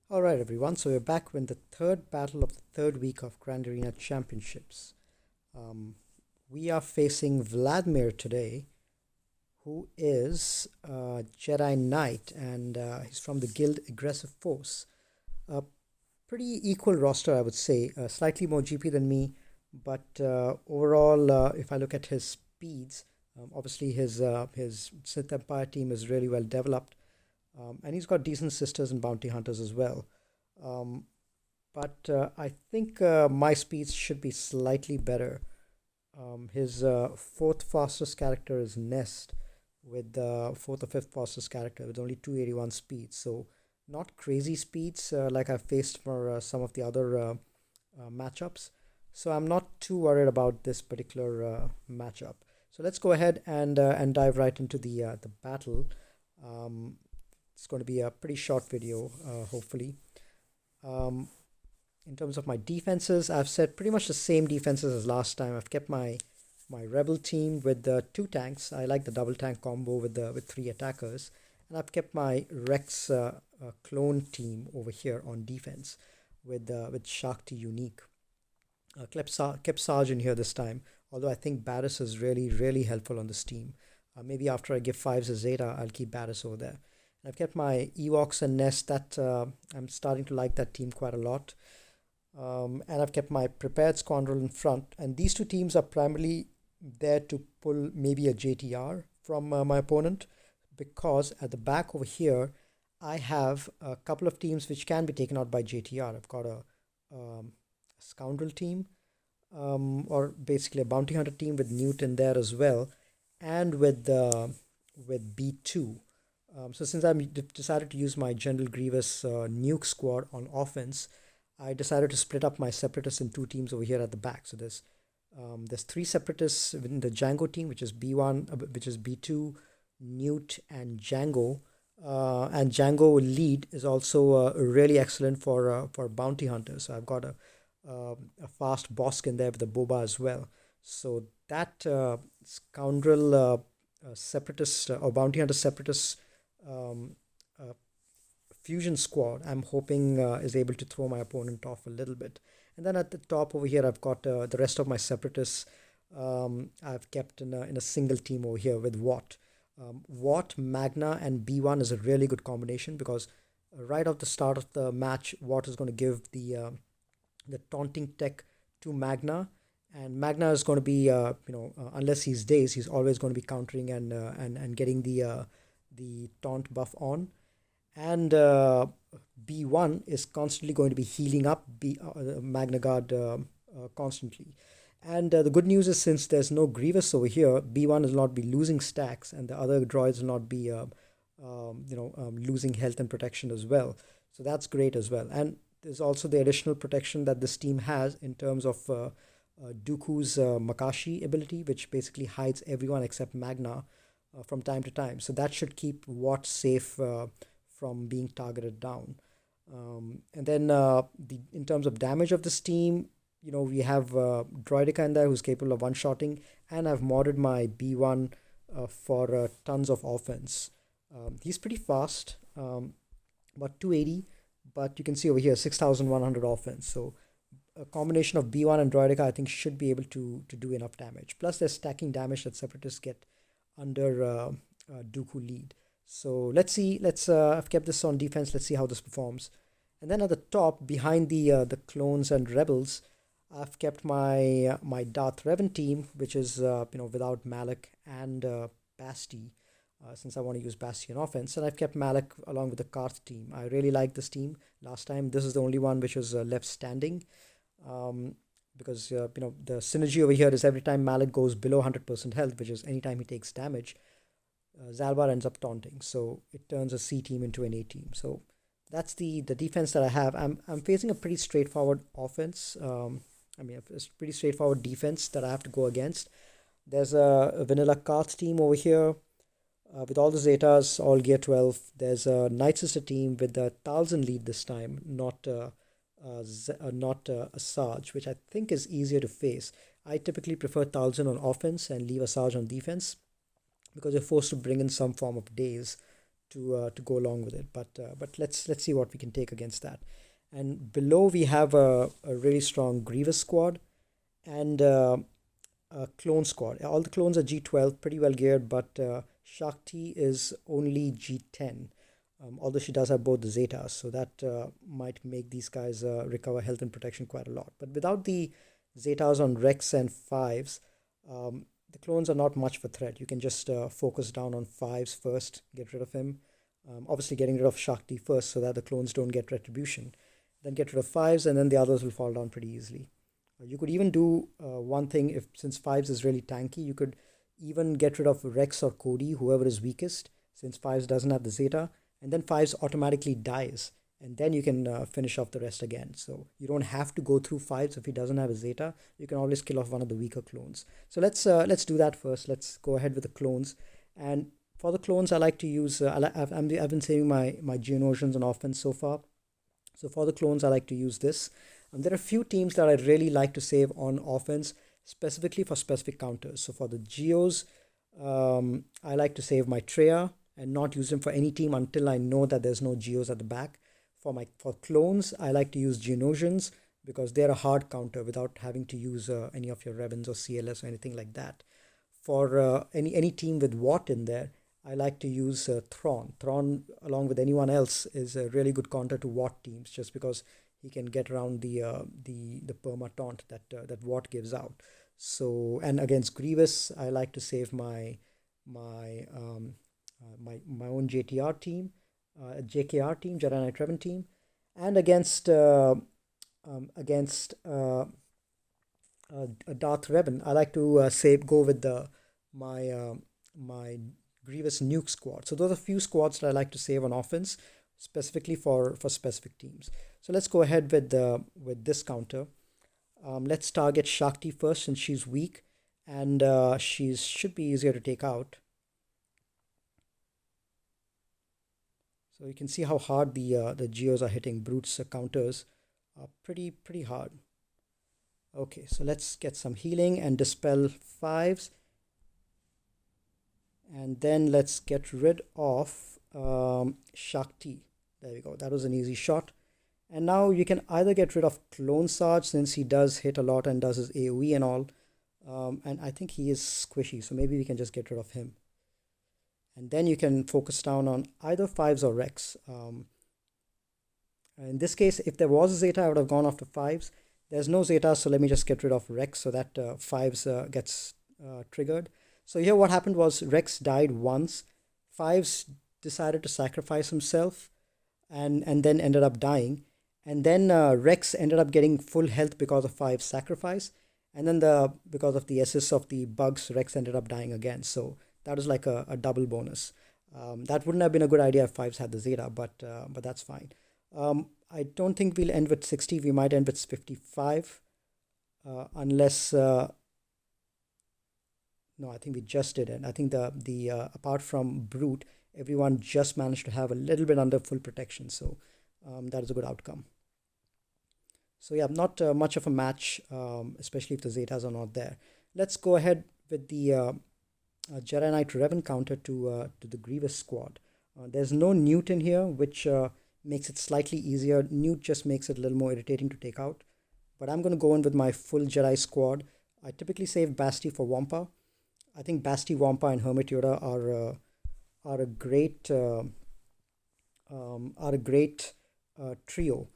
All right, everyone. So we're back with the third battle of the third week of Grand Arena Championships. Um, we are facing Vladimir today, who is a Jedi Knight, and he's from the Guild Aggressive Force. A pretty equal roster, I would say. Slightly more GP than me, but overall, if I look at his speeds, obviously his Sith Empire team is really well developed, and he's got decent sisters and bounty hunters as well. Um, but I think my speeds should be slightly better. His fourth fastest character is Nest, with the fourth or fifth fastest character with only 281 speeds. So not crazy speeds like I've faced for some of the other matchups. So I'm not too worried about this particular matchup. So let's go ahead and dive right into the battle. Um, it's going to be a pretty short video, hopefully. Um, in terms of my defenses, I've set pretty much the same defenses as last time. I've kept my rebel team with the two tanks. I like the double tank combo with three attackers, and I've kept my Rex clone team over here on defense with Shakti unique. Kept Sarge in here this time, although I think Barris is really helpful on this team. Maybe after I give fives a Zeta, I'll keep Barris over there. And I've kept my Ewoks and Nest. That I'm starting to like that team quite a lot. And I've kept my prepared scoundrel in front. And these two teams are primarily there to pull maybe a JTR from my opponent, because at the back over here, I have a couple of teams which can be taken out by JTR. I've got a scoundrel team, or basically a bounty hunter team with Newt in there as well, and with B2. So since I decided to use my General Grievous nuke squad on offense, I decided to split up my separatists in two teams over here at the back. So there's three separatists within the Django team, which is B1, which is B2, Newt, and Django. And Django lead is also really excellent for bounty hunters. So I've got a fast Bosk in there with the Boba as well. So that scoundrel separatist or bounty hunter separatist um, uh, fusion squad, I'm hoping is able to throw my opponent off a little bit. And then at the top over here, I've got the rest of my separatists. I've kept in a single team over here with Watt. Watt, Magna, and B1 is a really good combination, because right off the start of the match, Watt is going to give the taunting tech to Magna, and Magna is going to be unless he's dazed, he's always going to be countering and getting the taunt buff on. And B1 is constantly going to be healing up Magna Guard constantly. And the good news is, since there's no Grievous over here, B1 will not be losing stacks, and the other droids will not be losing health and protection as well. So that's great as well. And there's also the additional protection that this team has in terms of Dooku's Makashi ability, which basically hides everyone except Magna from time to time. So that should keep Watt safe from being targeted down. And then in terms of damage of this team, we have Droidica in there who's capable of one-shotting, and I've modded my B1 for tons of offense. He's pretty fast, about 280, but you can see over here 6,100 offense. So a combination of B1 and Droidica, I think, should be able to do enough damage. Plus, there's stacking damage that Separatists get under Dooku lead. So let's see. I've kept this on defense. Let's see how this performs. And then at the top, behind the clones and rebels, I've kept my Darth Revan team, which is without Malak and Basti, since I want to use Basti on offense, and I've kept Malak along with the Karth team. I really like this team. Last time, this is the only one which was left standing, um, because the synergy over here is every time Malak goes below 100% health, which is anytime he takes damage, Zalbar ends up taunting. So it turns a C team into an A team. So that's the defense that I have. I'm facing a pretty straightforward offense. A pretty straightforward defense that I have to go against. There's a vanilla Karth team over here with all the Zetas, all gear 12. There's a Night Sister team with the Talzin lead this time, not Asajj, which I think is easier to face. I typically prefer Talzin on offense and leave Asajj on defense, because you're forced to bring in some form of daze to go along with it. But let's see what we can take against that. And below we have a really strong Grievous squad and a clone squad. All the clones are G12, pretty well geared, but Shakti is only G10. Although she does have both the Zetas, so that might make these guys recover health and protection quite a lot. But without the Zetas on Rex and Fives, the clones are not much of a threat. You can just focus down on Fives first, get rid of him. Obviously, getting rid of Shakti first so that the clones don't get retribution. Then get rid of Fives, and then the others will fall down pretty easily. You could even do one thing if since Fives is really tanky, you could even get rid of Rex or Cody, whoever is weakest, since Fives doesn't have the Zeta, and then Fives automatically dies, and then you can finish off the rest again. So you don't have to go through Fives if he doesn't have a Zeta. You can always kill off one of the weaker clones. So let's do that first. Let's go ahead with the clones, and for the clones, I like to use. I've been saving my Geonosians on offense so far. So for the clones, I like to use this. There are a few teams that I really like to save on offense, specifically for specific counters. So for the Geos, I like to save my Treya and not use them for any team until I know that there's no Geos at the back. For clones, I like to use Geonosians because they're a hard counter without having to use any of your Revens or CLS or anything like that. For any team with Watt in there, I like to use Thrawn. Thrawn, along with anyone else, is a really good counter to Watt teams just because he can get around the perma taunt that Watt gives out. So, and against Grievous, I like to save my own JTR team, JKR team, Jedi Knight Revan team, and against Darth Revan, I like to go with my Grievous Nuke squad. So those are a few squads that I like to save on offense, specifically for specific teams. So let's go ahead with this counter. Let's target Shakti first since she's weak, and she should be easier to take out. So you can see how hard the Geos are hitting. Brute's counters are pretty hard. Okay, so let's get some healing and dispel Fives. And then let's get rid of Shakti. There we go. That was an easy shot. And now you can either get rid of Clone Sarge since he does hit a lot and does his AoE and all. And I think he is squishy, so maybe we can just get rid of him. And then you can focus down on either Fives or Rex. In this case, if there was a Zeta, I would have gone after Fives. There's no Zeta, so let me just get rid of Rex so that Fives gets triggered. So here what happened was Rex died once. Fives decided to sacrifice himself and then ended up dying. And then Rex ended up getting full health because of Fives' sacrifice. And then because of the assist of the bugs, Rex ended up dying again. So that was like a double bonus. That wouldn't have been a good idea if Fives had the Zeta, but that's fine. I don't think we'll end with 60. We might end with 55. Unless... No, I think we just did it. I think the apart from Brute, everyone just managed to have a little bit under full protection. So that is a good outcome. So yeah, not much of a match, especially if the Zetas are not there. Let's go ahead with the Jedi Knight Revan counter to the Grievous squad. There's no Newt in here, which makes it slightly easier. Newt just makes it a little more irritating to take out. But I'm going to go in with my full Jedi squad. I typically save Basti for Wampa. I think Basti, Wampa, and Hermit Yoda are a great trio.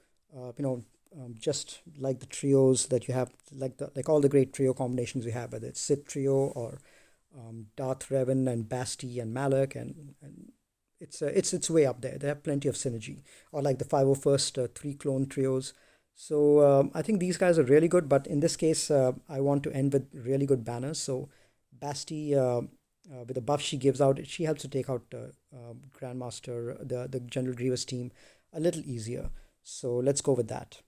Just like the trios that you have, like all the great trio combinations you have, whether it's Sith trio or Darth Revan and Basti and Malak, and it's way up there. They have plenty of synergy. Or like the 501st 3 clone trios. So I think these guys are really good, but in this case, I want to end with really good banners. So Basti, with the buff she gives out, she helps to take out Grandmaster, the General Grievous team a little easier. So let's go with that.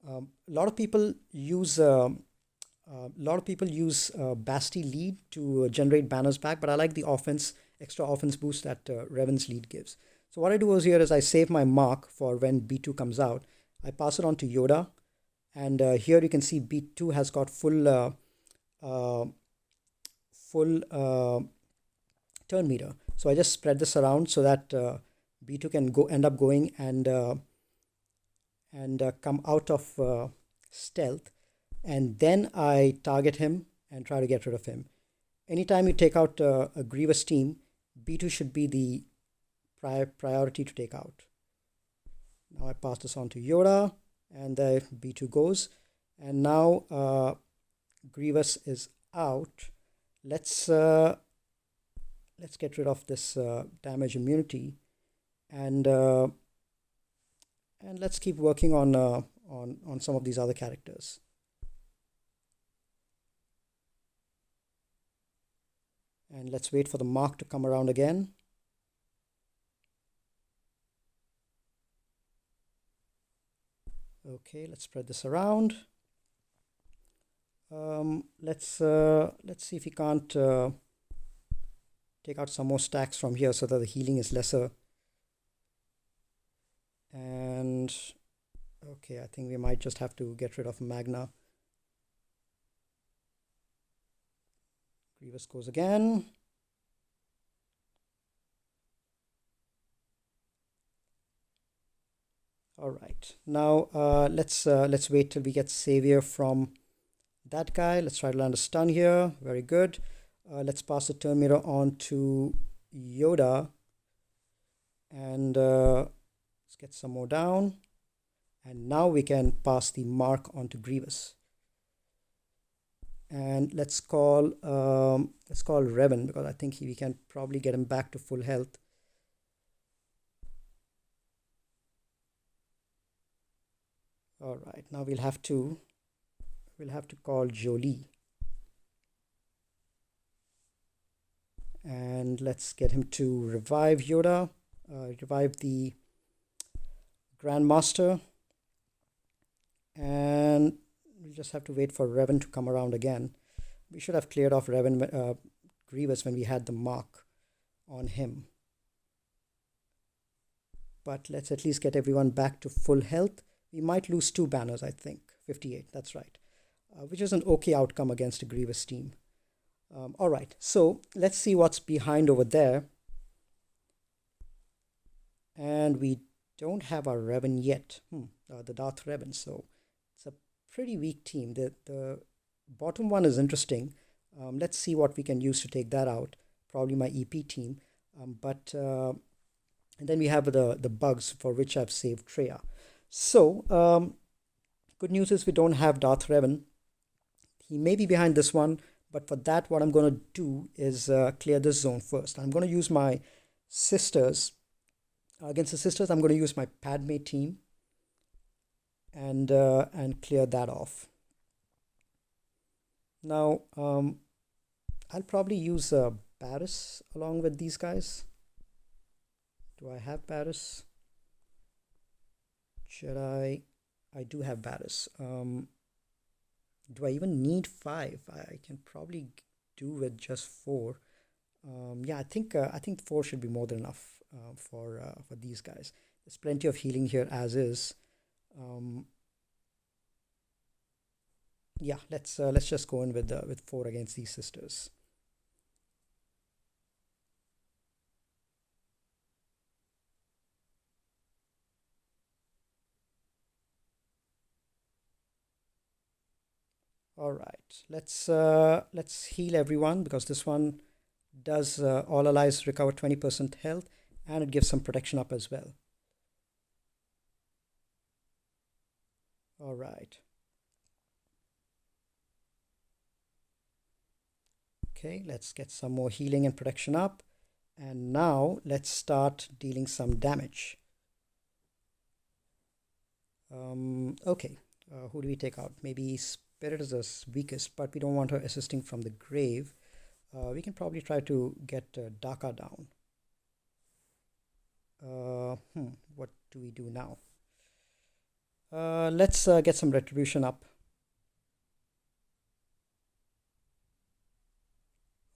A lot of people use Basti lead to generate banners back, but I like the extra offense boost that Revan's lead gives. So what I do here is I save my mark for when B2 comes out. I pass it on to Yoda, and here you can see B2 has got full turn meter. So I just spread this around so that B2 can end up going and come out of stealth, and then I target him and try to get rid of him. Anytime you take out a Grievous team, B2 should be the priority to take out. Now I pass this on to Yoda, and the B2 goes, and now Grievous is out. Let's get rid of this damage immunity, and let's keep working on some of these other characters. And let's wait for the mark to come around again. Okay, let's spread this around. Let's see if we can't take out some more stacks from here so that the healing is lesser. And okay, I think we might just have to get rid of Magna. Grievous goes again. All right, now let's wait till we get Savior from that guy. Let's try to land a stun here. Very good. Let's pass the turn meter on to Yoda, and let's get some more down. And now we can pass the mark on to Grievous. And let's call Revan, because I think we can probably get him back to full health. All right, now we'll have to call Jolie, and let's get him to revive Yoda, revive the Grandmaster, and we'll just have to wait for Revan to come around again. We should have cleared off Revan Grievous when we had the mark on him, but let's at least get everyone back to full health. We might lose 2 banners, I think. 58, that's right. Which is an okay outcome against a Grievous team. All right, so let's see what's behind over there. And we don't have our Revan yet, the Darth Revan, so it's a pretty weak team. The bottom one is interesting. Let's see what we can use to take that out. Probably my EP team. And then we have the bugs, for which I've saved Traya. So, good news is we don't have Darth Revan. He may be behind this one, but for that, what I'm going to do is clear this zone first. I'm going to use my sisters. Against the sisters, I'm going to use my Padme team and clear that off. Now, I'll probably use Barriss along with these guys. Do I have Barriss? Should I? I do have Barriss. Do I even need 5? I can probably do with just 4. Yeah, I think 4 should be more than enough for these guys. There's plenty of healing here as is. Yeah, let's just go in with 4 against these sisters. All right, let's heal everyone, because this one does all allies recover 20% health, and it gives some protection up as well. All right. Okay, let's get some more healing and protection up, and now let's start dealing some damage. Okay, who do we take out? Maybe Spirit is the weakest, but we don't want her assisting from the grave. We can probably try to get Daka down. What do we do now? Let's get some retribution up.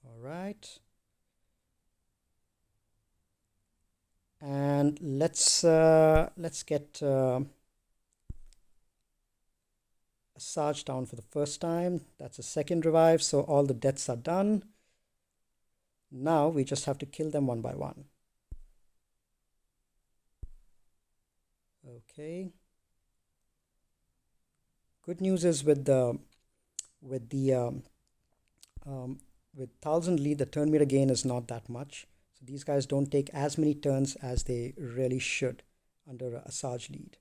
All right. And let's get a Sarge down for the first time. That's a second revive, so all the deaths are done. Now we just have to kill them one by one. Okay. Good news is with the with 1000 lead, the turn meter gain is not that much. So these guys don't take as many turns as they really should under a Sarge lead.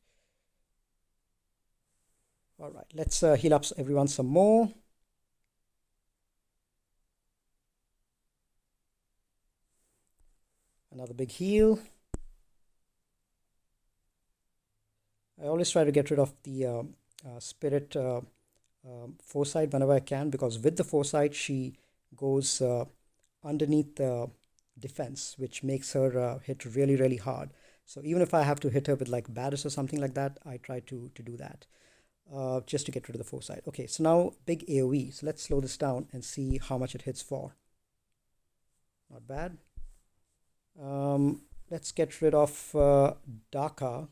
All right, let's heal up everyone some more. Another big heal. I always try to get rid of the Spirit Foresight whenever I can, because with the Foresight she goes underneath the defense, which makes her hit really, really hard. So even if I have to hit her with like Baddest or something like that, I try to do that just to get rid of the Foresight. Okay, so now big AoE. So let's slow this down and see how much it hits for. Not bad. Let's get rid of Daka.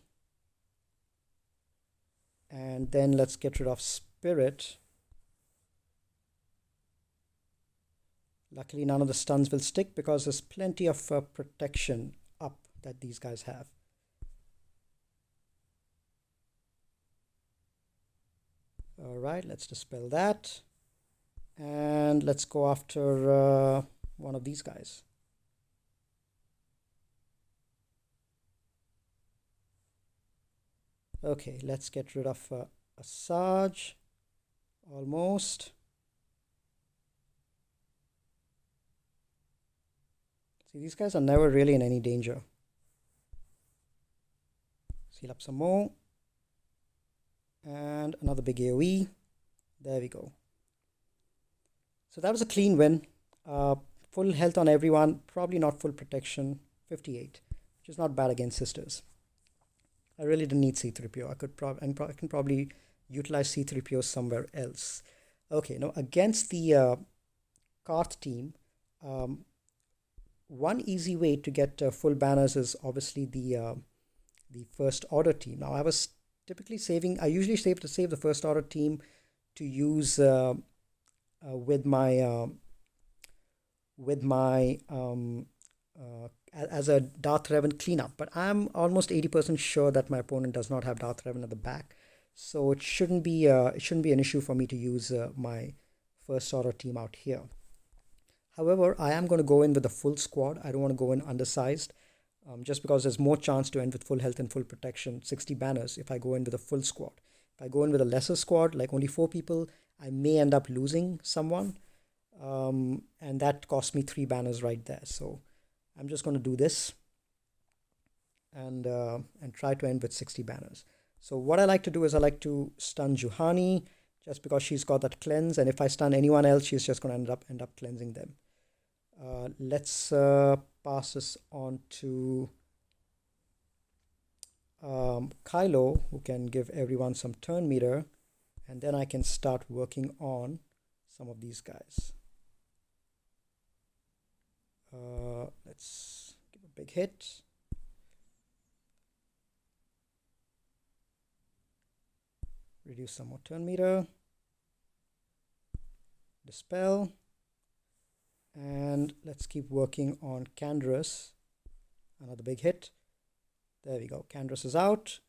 And then let's get rid of Spirit. Luckily, none of the stuns will stick because there's plenty of protection up that these guys have. All right, let's dispel that. And let's go after one of these guys. Okay, let's get rid of Asajj. Almost. See, these guys are never really in any danger. Seal up some more. And another big AoE. There we go. So that was a clean win. Full health on everyone. Probably not full protection. 58, which is not bad against Sisters. I really didn't need C-3PO. I can probably utilize C-3PO somewhere else. Okay, now against the Carth team, one easy way to get full banners is obviously the First Order team. Now I was typically saving. I usually save the First Order team to use with my as a Darth Revan cleanup, but I'm almost 80% sure that my opponent does not have Darth Revan at the back, so it shouldn't be an issue for me to use my First Order team out here. However, I am going to go in with a full squad. I don't want to go in undersized, just because there's more chance to end with full health and full protection, 60 banners, if I go in with a full squad. If I go in with a lesser squad, like only 4 people, I may end up losing someone, and that cost me 3 banners right there. So I'm just going to do this and try to end with 60 banners. So what I like to do is I like to stun Juhani just because she's got that cleanse, and if I stun anyone else, she's just going to end up cleansing them. Let's pass this on to Kylo, who can give everyone some turn meter, and then I can start working on some of these guys. Let's give a big hit. Reduce some more turn meter. Dispel. And let's keep working on Canderous. Another big hit. There we go. Canderous is out.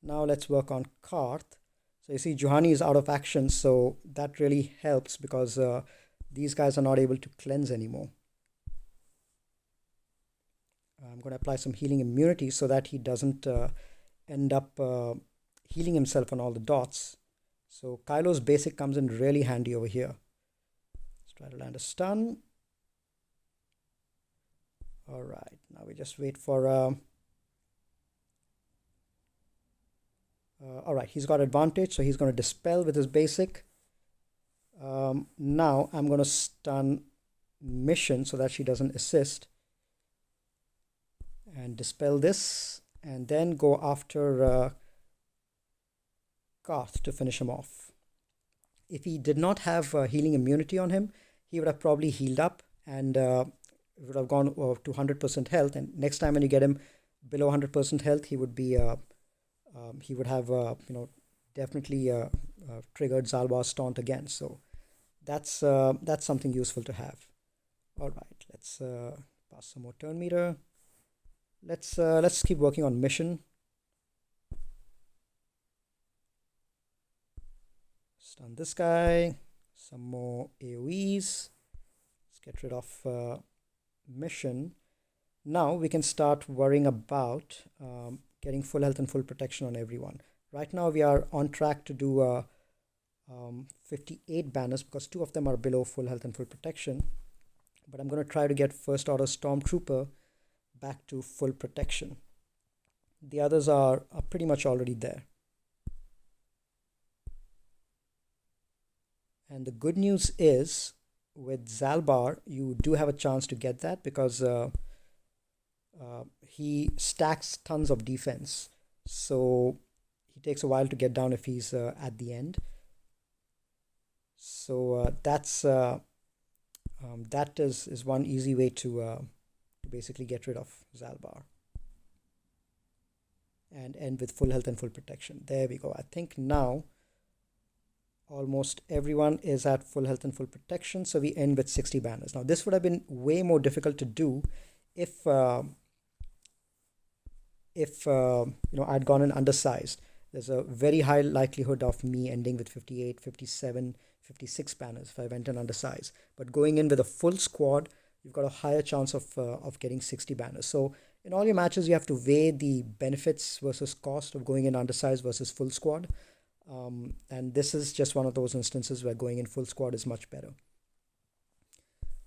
Now let's work on Carth. So you see Juhani is out of action, so that really helps because these guys are not able to cleanse anymore. I'm going to apply some healing immunity so that he doesn't end up healing himself on all the dots. So Kylo's basic comes in really handy over here. Let's try to land a stun. All right, now we just wait for... all right, he's got advantage, so he's going to dispel with his basic. Now I'm going to stun Mission so that she doesn't assist. And dispel this, and then go after Carth to finish him off. If he did not have healing immunity on him, he would have probably healed up and would have gone to 100% health. And next time when you get him below 100% health, he would be he would have definitely triggered Zaalbar's taunt again. So that's something useful to have. All right, let's Let's pass some more turn meter. Let's keep working on mission. Stun this guy. Some more AoEs. Let's get rid of mission. Now we can start worrying about getting full health and full protection on everyone. Right now we are on track to do 58 banners because 2 of them are below full health and full protection. But I'm going to try to get First Order Stormtrooper back to full protection. The others are pretty much already there. And the good news is with Zalbar, you do have a chance to get that because he stacks tons of defense. So he takes a while to get down if he's at the end. So that is one easy way to basically get rid of Zalbar and end with full health and full protection. There we go. I think now almost everyone is at full health and full protection, so we end with 60 banners. Now this would have been way more difficult to do if I'd gone in undersized. There's a very high likelihood of me ending with 58, 57, 56 banners if I went in undersized. But going in with a full squad, you've got a higher chance of getting 60 banners. So in all your matches, you have to weigh the benefits versus cost of going in undersized versus full squad. And this is just one of those instances where going in full squad is much better.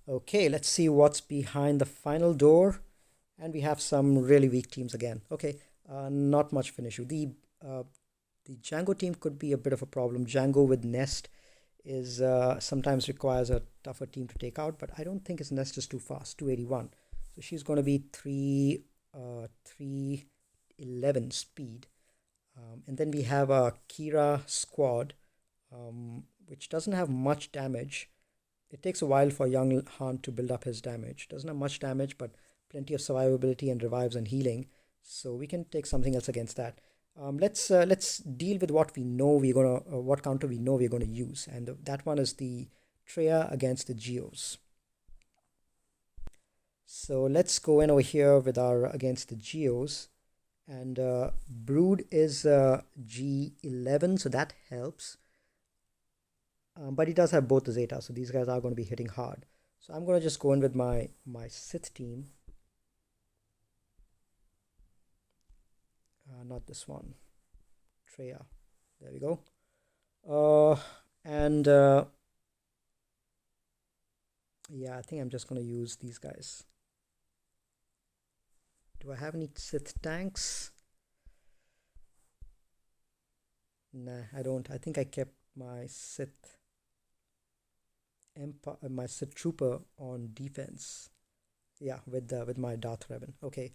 Okay, let's see what's behind the final door. And we have some really weak teams again. Okay, not much of an issue. The Jango team could be a bit of a problem. Jango with Nest is sometimes requires a tougher team to take out, but I don't think his Nest is too fast, 281. So she's going to be 311 speed. And then we have a Kira squad, which doesn't have much damage. It takes a while for young Han to build up his damage. Doesn't have much damage, but plenty of survivability and revives and healing. So we can take something else against that. Let's deal with what we know what counter we know we're gonna use, and that one is the Traya against the Geos. So let's go in over here with our against the Geos. And Brood is G11, so that helps. But he does have both the Zeta, so these guys are going to be hitting hard. So I'm going to just go in with my Sith team. Not this one. Traya. There we go. Yeah, I think I'm just going to use these guys. Do I have any Sith tanks? Nah, I don't. I think I kept my Sith Trooper on defense. Yeah, with my Darth Revan. Okay.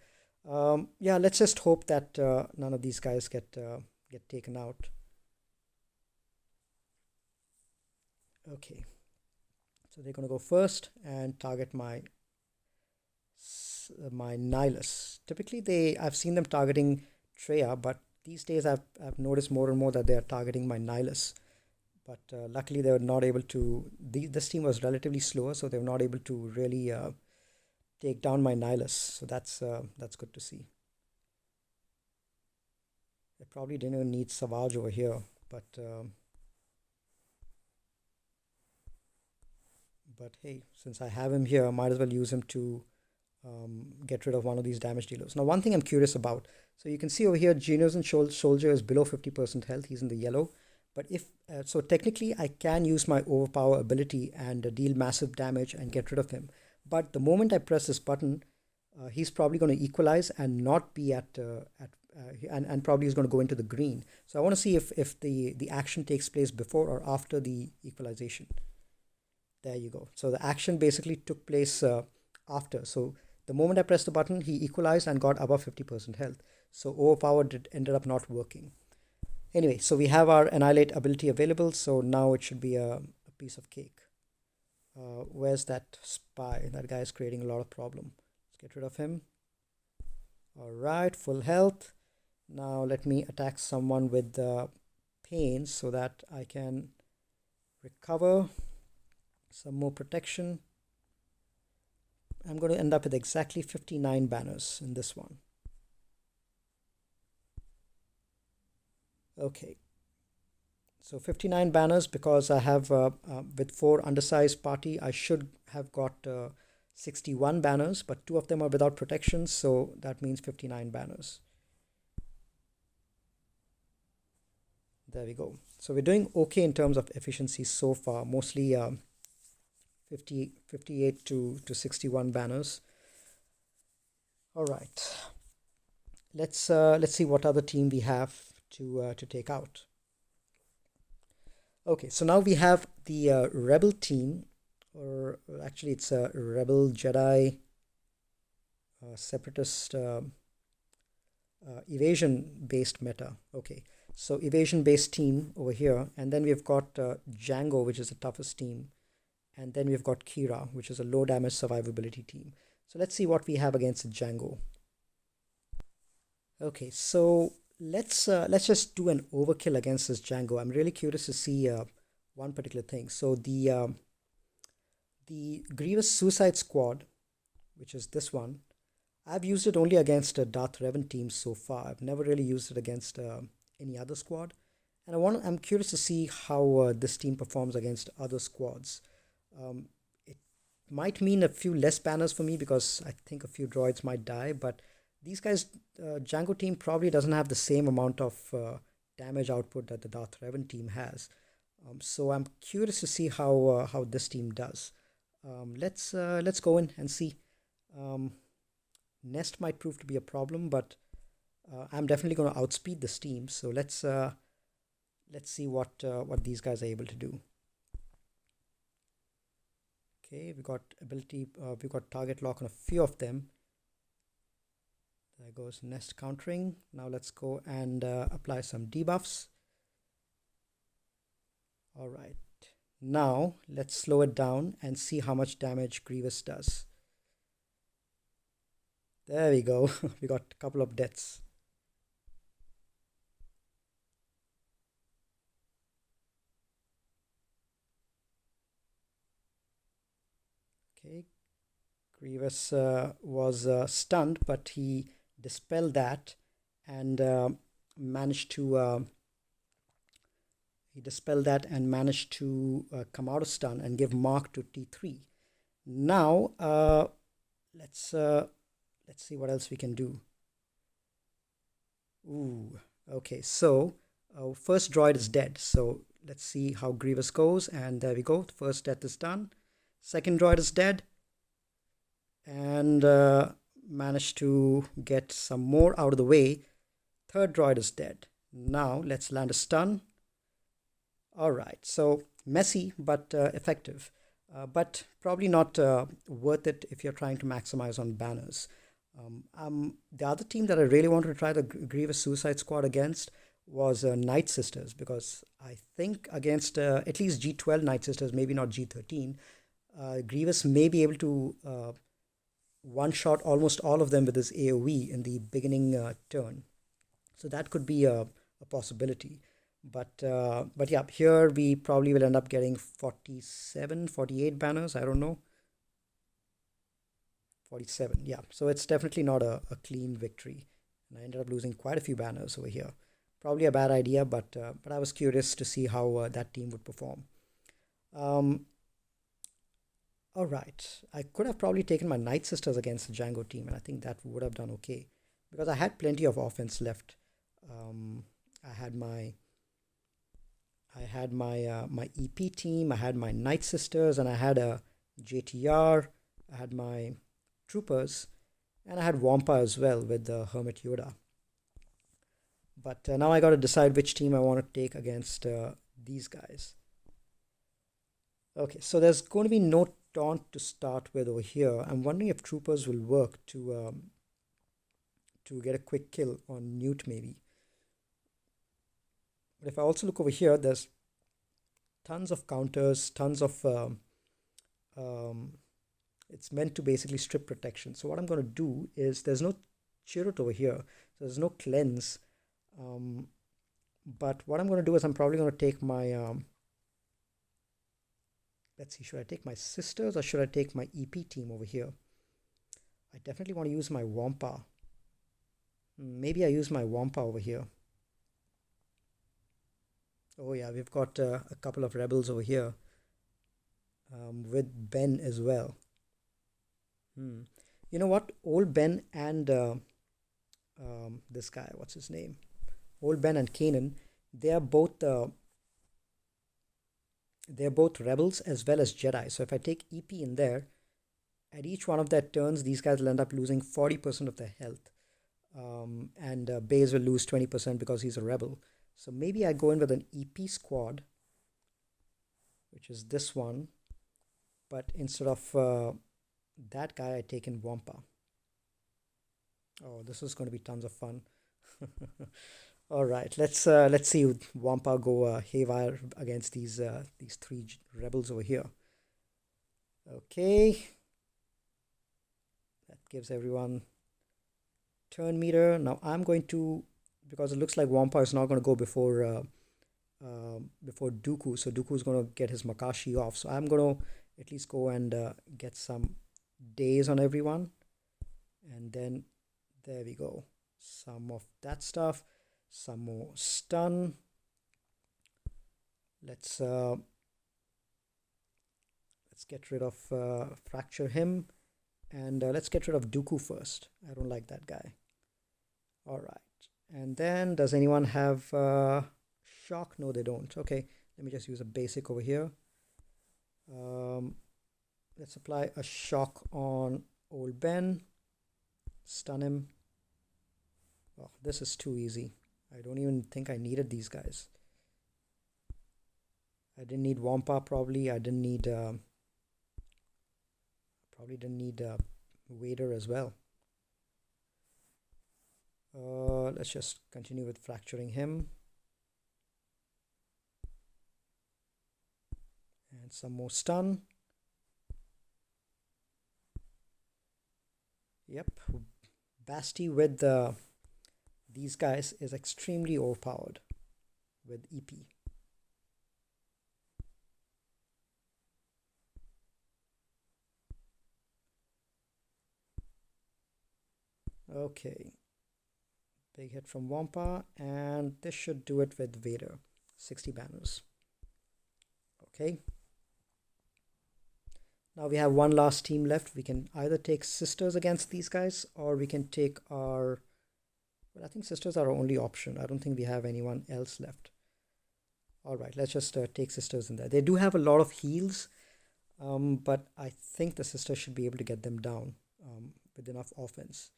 Yeah, let's just hope that none of these guys get taken out. Okay. So they're gonna go first and target my Nihilus. Typically I've seen them targeting Traya, but these days I've noticed more and more that they are targeting my Nihilus. But luckily they were not able to. This team was relatively slower, so they were not able to really take down my Nihilus. So that's good to see. They probably didn't even need Savage over here, but hey, since I have him here, I might as well use him to get rid of one of these damage dealers. Now, one thing I'm curious about, so you can see over here, Geonosian Soldier is below 50% health. He's in the yellow. But so technically, I can use my Overpower ability and deal massive damage and get rid of him. But the moment I press this button, he's probably going to equalize and not be and probably is going to go into the green. So I want to see if the action takes place before or after the equalization. There you go. So the action basically took place after. So the moment I pressed the button, he equalized and got above 50% health. So Overpower ended up not working. Anyway, so we have our Annihilate ability available. So now it should be a piece of cake. Where's that spy? That guy is creating a lot of problem. Let's get rid of him. All right, full health. Now let me attack someone with pain so that I can recover some more protection. I'm going to end up with exactly 59 banners in this one. Okay, so 59 banners because I have with 4 undersized party, I should have got 61 banners, but 2 of them are without protection, so that means 59 banners. There we go. So we're doing okay in terms of efficiency so far, mostly 58 to 61 banners. All right, let's see what other team we have to take out. Okay, so now we have the Rebel team, or actually it's a Rebel Jedi Separatist evasion based meta. Okay, so evasion based team over here, and then we've got Jango, which is the toughest team, and then we've got Kira, which is a low damage survivability team. So let's see what we have against Jango. Okay, so let's just do an overkill against this Jango. I'm really curious to see one particular thing. So the Grievous Suicide Squad, which is this one, I've used it only against Darth Revan teams so far. I've never really used it against any other squad, and I'm curious to see how this team performs against other squads. It might mean a few less banners for me because I think a few droids might die, but these guys, Jango team probably doesn't have the same amount of damage output that the Darth Revan team has. So I'm curious to see how this team does. Let's go in and see. Nest might prove to be a problem, but I'm definitely going to outspeed this team. So let's see what these guys are able to do. Okay, we got ability. We got target lock on a few of them. There goes Nest countering. Now let's go and apply some debuffs. All right. Now let's slow it down and see how much damage Grievous does. There we go. We got a couple of deaths. Okay. Grievous was stunned, but he dispelled that and managed to come out of stun and give mark to T3. Now let's see what else we can do. Ooh, okay, so first droid is dead, so let's see how Grievous goes, and there we go. The first death is done. Second droid is dead, and managed to get some more out of the way. Third droid is dead. Now let's land a stun. All right, so messy but effective, but probably not worth it if you're trying to maximize on banners. The other team that I really wanted to try the Grievous Suicide Squad against was Night Sisters, because I think against at least G12 Night Sisters, maybe not G13, Grievous may be able to one-shot almost all of them with his AoE in the beginning turn. So that could be a possibility. But yeah, here we probably will end up getting 47, 48 banners. I don't know. 47, yeah. So it's definitely not a clean victory. And I ended up losing quite a few banners over here. Probably a bad idea, but I was curious to see how that team would perform. All right. I could have probably taken my Night Sisters against the Jango team, and I think that would have done okay. Because I had plenty of offense left. I had my my EP team, I had my Night Sisters, and I had a JTR, I had my Troopers, and I had Wampa as well with the Hermit Yoda. But now I got to decide which team I want to take against these guys. Okay, so there's going to be no taunt to start with over here. I'm wondering if Troopers will work to get a quick kill on Newt maybe. But if I also look over here, there's tons of counters, tons of it's meant to basically strip protection. So what I'm going to do is, there's no Chirrut over here, so there's no cleanse. But what I'm going to do is, I'm probably going to take my let's see, should I take my sisters or should I take my EP team over here? I definitely want to use my Wampa. Maybe I use my Wampa over here. Oh yeah, we've got a couple of rebels over here with Ben as well. Hmm. You know what? Old Ben and this guy, what's his name? Old Ben and Kanan, they are both they're both rebels as well as Jedi. So if I take EP in there, at each one of their turns, these guys will end up losing 40% of their health. And Baze will lose 20% because he's a rebel. So maybe I go in with an EP squad, which is this one, but instead of that guy, I take in Wampa. Oh, this is going to be tons of fun. All right, let's see Wampa go haywire against these three rebels over here. Okay, that gives everyone turn meter. Now I'm going to, because it looks like Wampa is not going to go before Dooku, so Dooku is going to get his Makashi off. So I'm going to at least go and get some days on everyone, and then there we go. Some of that stuff, some more stun. Let's get rid of fracture him, and let's get rid of Dooku first. I don't like that guy. All right, and then does anyone have shock? No, they don't. Okay, let me just use a basic over here. Let's apply a shock on old Ben. Stun him. Oh, this is too easy. I don't even think I needed these guys. I didn't need Wampa probably. I didn't need probably didn't need Vader as well. Let's just continue with fracturing him. And some more stun. Yep. Basti with these guys is extremely overpowered with EP. Okay. Big hit from Wampa, and this should do it with Vader. 60 banners. Okay. Now we have one last team left. We can either take Sisters against these guys, or we can take our... Well, I think Sisters are our only option. I don't think we have anyone else left. All right, let's just take Sisters in there. They do have a lot of heals, but I think the Sisters should be able to get them down with enough offense.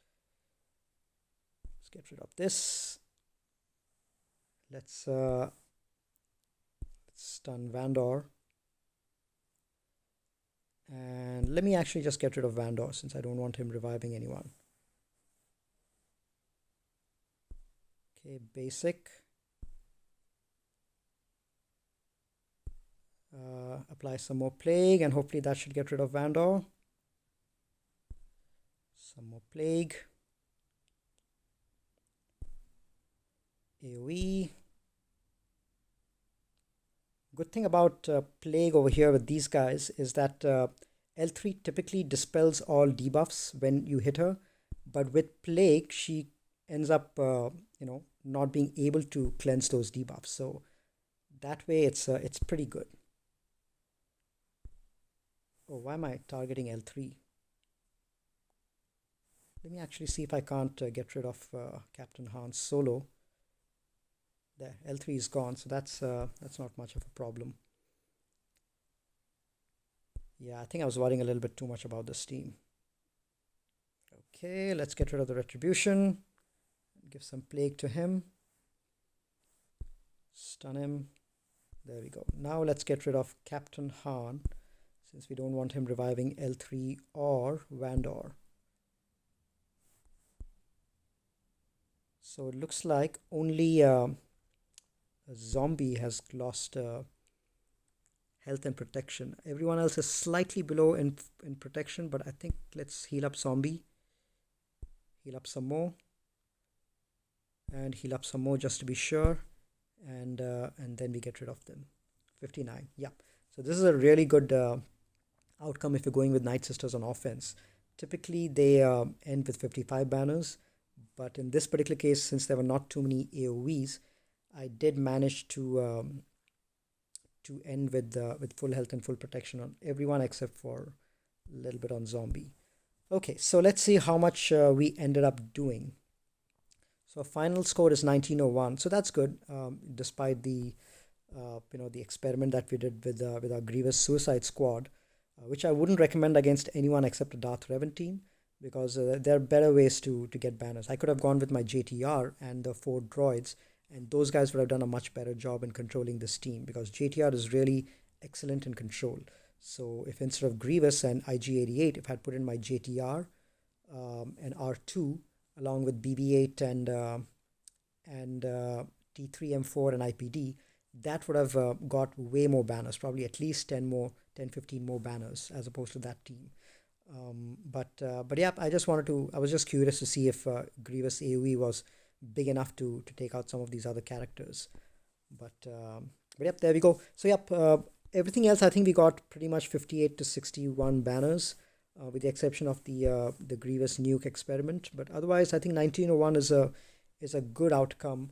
Let's get rid of this. Let's stun Vandor. And let me actually just get rid of Vandor since I don't want him reviving anyone. Okay, basic. Apply some more plague, and hopefully that should get rid of Vandor. Some more plague. AoE. Good thing about plague over here with these guys is that L3 typically dispels all debuffs when you hit her, but with plague she ends up not being able to cleanse those debuffs. So that way it's pretty good. Oh, why am I targeting L3? Let me actually see if I can't get rid of Captain Han Solo. There, L3 is gone, so that's not much of a problem. Yeah, I think I was worrying a little bit too much about this team. Okay, let's get rid of the retribution. Give some plague to him. Stun him. There we go. Now let's get rid of Captain Han, since we don't want him reviving L3 or Vandor. So it looks like only a zombie has lost health and protection. Everyone else is slightly below in protection, but I think let's heal up zombie. Heal up some more. And heal up some more just to be sure. And then we get rid of them. 59. Yeah. So this is a really good outcome if you're going with Night Sisters on offense. typically they end with 55 banners, but in this particular case, since there were not too many AoEs, I did manage to end with full health and full protection on everyone except for a little bit on zombie. Okay, so let's see how much we ended up doing. So final score is 1901, so that's good, despite the experiment that we did with our Grievous Suicide Squad, which I wouldn't recommend against anyone except a Darth Revan team, because there are better ways to get banners. I could have gone with my JTR and the four droids, and those guys would have done a much better job in controlling this team, because JTR is really excellent in control. So if instead of Grievous and IG-88, if I had put in my JTR and R2 along with BB-8 and T3M4 and IPD, that would have got way more banners, probably at least 10, 15 more banners as opposed to that team. But yeah, I was just curious to see if Grievous AoE was big enough to take out some of these other characters. But yep, there we go. So yep, everything else I think we got pretty much 58 to 61 banners, with the exception of the Grievous nuke experiment. But otherwise, I think 1901 is a good outcome.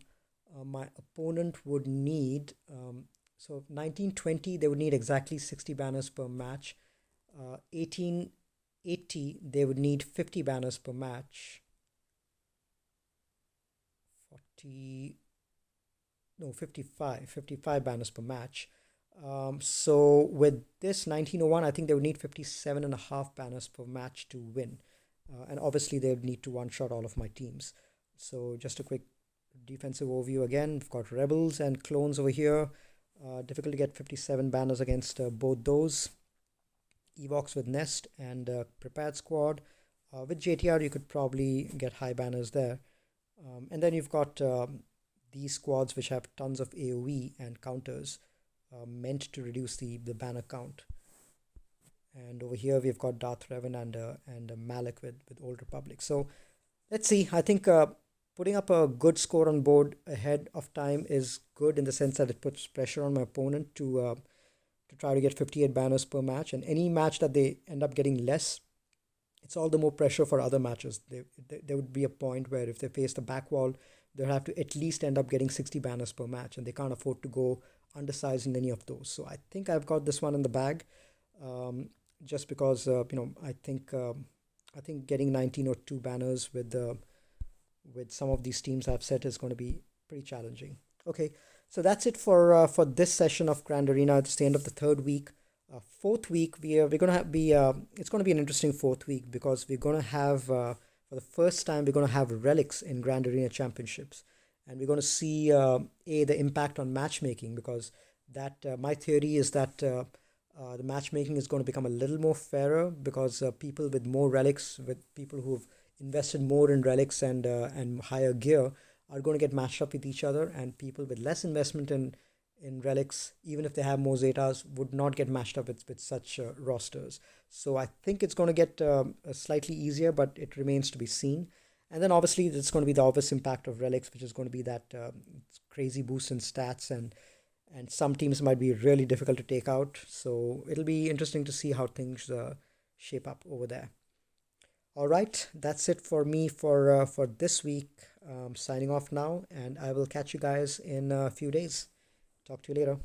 My opponent would need, so 1920 they would need exactly 60 banners per match. 1880 they would need 50 banners per match. 55 banners per match. So with this 1901, I think they would need 57 and a half banners per match to win. And obviously they would need to one-shot all of my teams. So just a quick defensive overview again. We've got Rebels and Clones over here. Difficult to get 57 banners against both those. Evox with Nest and Prepared Squad. With JTR, you could probably get high banners there. And then you've got these squads which have tons of AoE and counters, meant to reduce the banner count. And over here we've got Darth Revan and Malak with Old Republic. So let's see. I think putting up a good score on board ahead of time is good in the sense that it puts pressure on my opponent to try to get 58 banners per match. And any match that they end up getting less, it's all the more pressure for other matches. There would be a point where if they face the back wall, they'll have to at least end up getting 60 banners per match, and they can't afford to go undersized in any of those. So I think I've got this one in the bag, just because I think getting 1902 banners with some of these teams I've set is going to be pretty challenging. Okay, so that's it for this session of Grand Arena. It's the end of the third week. Fourth week, we're gonna be it's gonna be an interesting fourth week, because we're gonna have for the first time we're gonna have relics in Grand Arena Championships, and we're gonna see the impact on matchmaking, because that my theory is that the matchmaking is going to become a little more fairer, because people with more relics, with people who've invested more in relics and higher gear, are going to get matched up with each other, and people with less investment in relics, even if they have more Zetas, would not get matched up with such rosters. So I think it's going to get slightly easier, but it remains to be seen. And then obviously it's going to be the obvious impact of relics, which is going to be that crazy boost in stats, and some teams might be really difficult to take out. So it'll be interesting to see how things shape up over there. All right, that's it for me for this week. Signing off now, and I will catch you guys in a few days. Talk to you later.